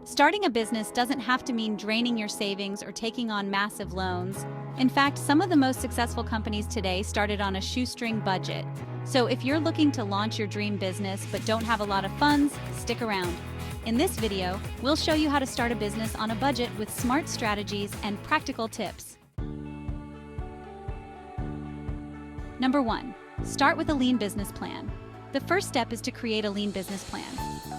Starting a business doesn't have to mean draining your savings or taking on massive loans. In fact, some of the most successful companies today started on a shoestring budget. So if you're looking to launch your dream business but don't have a lot of funds, stick around. In this video, we'll show you how to start a business on a budget with smart strategies and practical tips. Number 1. Start with a lean business plan. The first step is to create a lean business plan.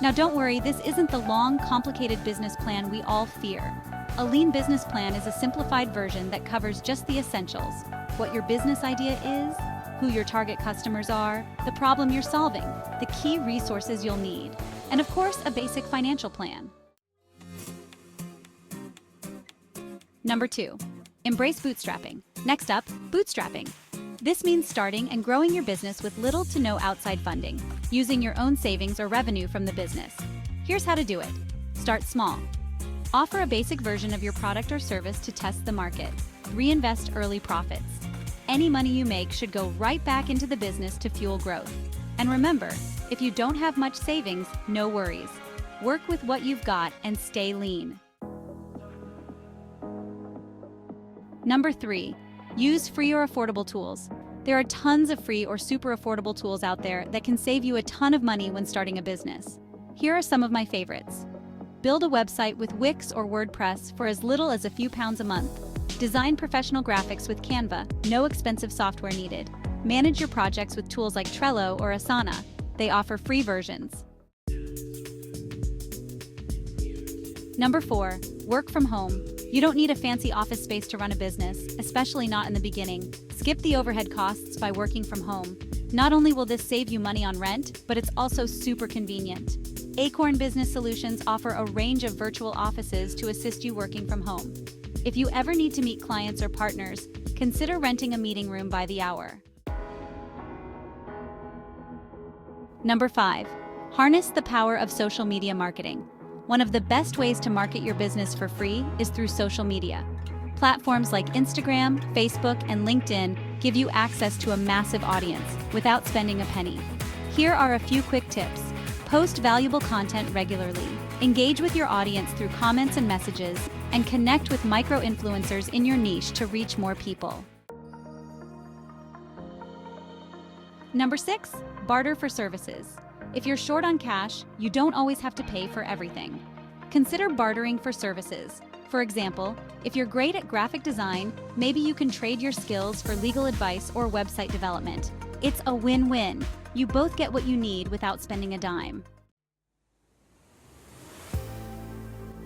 Now don't worry, this isn't the long, complicated business plan we all fear. A lean business plan is a simplified version that covers just the essentials: what your business idea is, who your target customers are, the problem you're solving, the key resources you'll need, and of course, a basic financial plan. Number 2. Embrace bootstrapping. Next up, bootstrapping. This means starting and growing your business with little to no outside funding, using your own savings or revenue from the business. Here's how to do it. Start small. Offer a basic version of your product or service to test the market. Reinvest early profits. Any money you make should go right back into the business to fuel growth. And remember, if you don't have much savings, no worries. Work with what you've got and stay lean. Number 3. Use free or affordable tools. There are tons of free or super affordable tools out there that can save you a ton of money when starting a business. Here are some of my favorites. Build a website with Wix or WordPress for as little as a few pounds a month. Design professional graphics with Canva, no expensive software needed. Manage your projects with tools like Trello or Asana. They offer free versions. Number 4. Work from home. You don't need a fancy office space to run a business, especially not in the beginning. Skip the overhead costs by working from home. Not only will this save you money on rent, but it's also super convenient. Acorn Business Solutions offer a range of virtual offices to assist you working from home. If you ever need to meet clients or partners, consider renting a meeting room by the hour. Number 5. Harness the power of social media marketing. One of the best ways to market your business for free is through social media. Platforms like Instagram, Facebook, and LinkedIn give you access to a massive audience without spending a penny. Here are a few quick tips. Post valuable content regularly. Engage with your audience through comments and messages, and connect with micro-influencers in your niche to reach more people. Number 6. Barter for services. If you're short on cash, you don't always have to pay for everything. Consider bartering for services. For example, if you're great at graphic design, maybe you can trade your skills for legal advice or website development. It's a win-win. You both get what you need without spending a dime.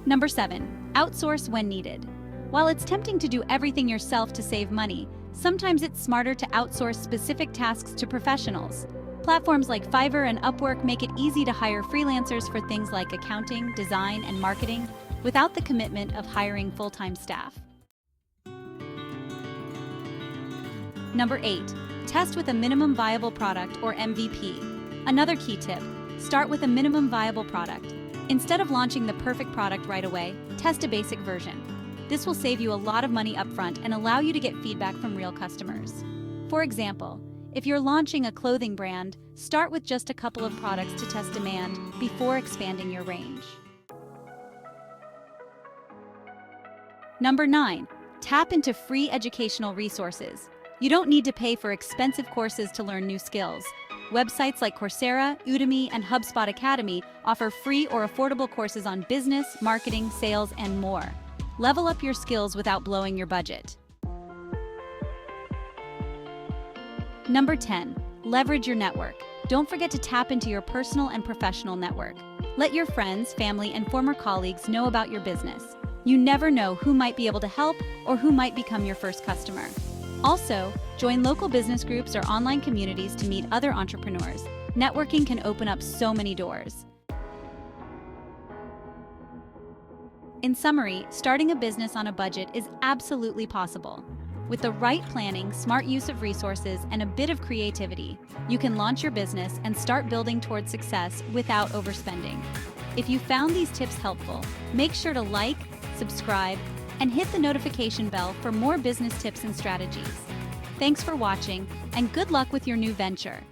Number 7. Outsource when needed. While it's tempting to do everything yourself to save money, sometimes it's smarter to outsource specific tasks to professionals. Platforms like Fiverr and Upwork make it easy to hire freelancers for things like accounting, design, and marketing without the commitment of hiring full-time staff. Number 8. Test with a minimum viable product or MVP. Another key tip: start with a minimum viable product. Instead of launching the perfect product right away, test a basic version. This will save you a lot of money upfront and allow you to get feedback from real customers. For example, if you're launching a clothing brand, start with just a couple of products to test demand before expanding your range. Number 9. Tap into free educational resources. You don't need to pay for expensive courses to learn new skills. Websites like Coursera, Udemy, and HubSpot Academy offer free or affordable courses on business, marketing, sales, and more. Level up your skills without blowing your budget. Number 10. Leverage your network. Don't forget to tap into your personal and professional network. Let your friends, family, and former colleagues know about your business. You never know who might be able to help or who might become your first customer. Also, join local business groups or online communities to meet other entrepreneurs. Networking can open up so many doors. In summary, starting a business on a budget is absolutely possible. With the right planning, smart use of resources, and a bit of creativity, you can launch your business and start building towards success without overspending. If you found these tips helpful, make sure to like, subscribe, and hit the notification bell for more business tips and strategies. Thanks for watching, and good luck with your new venture.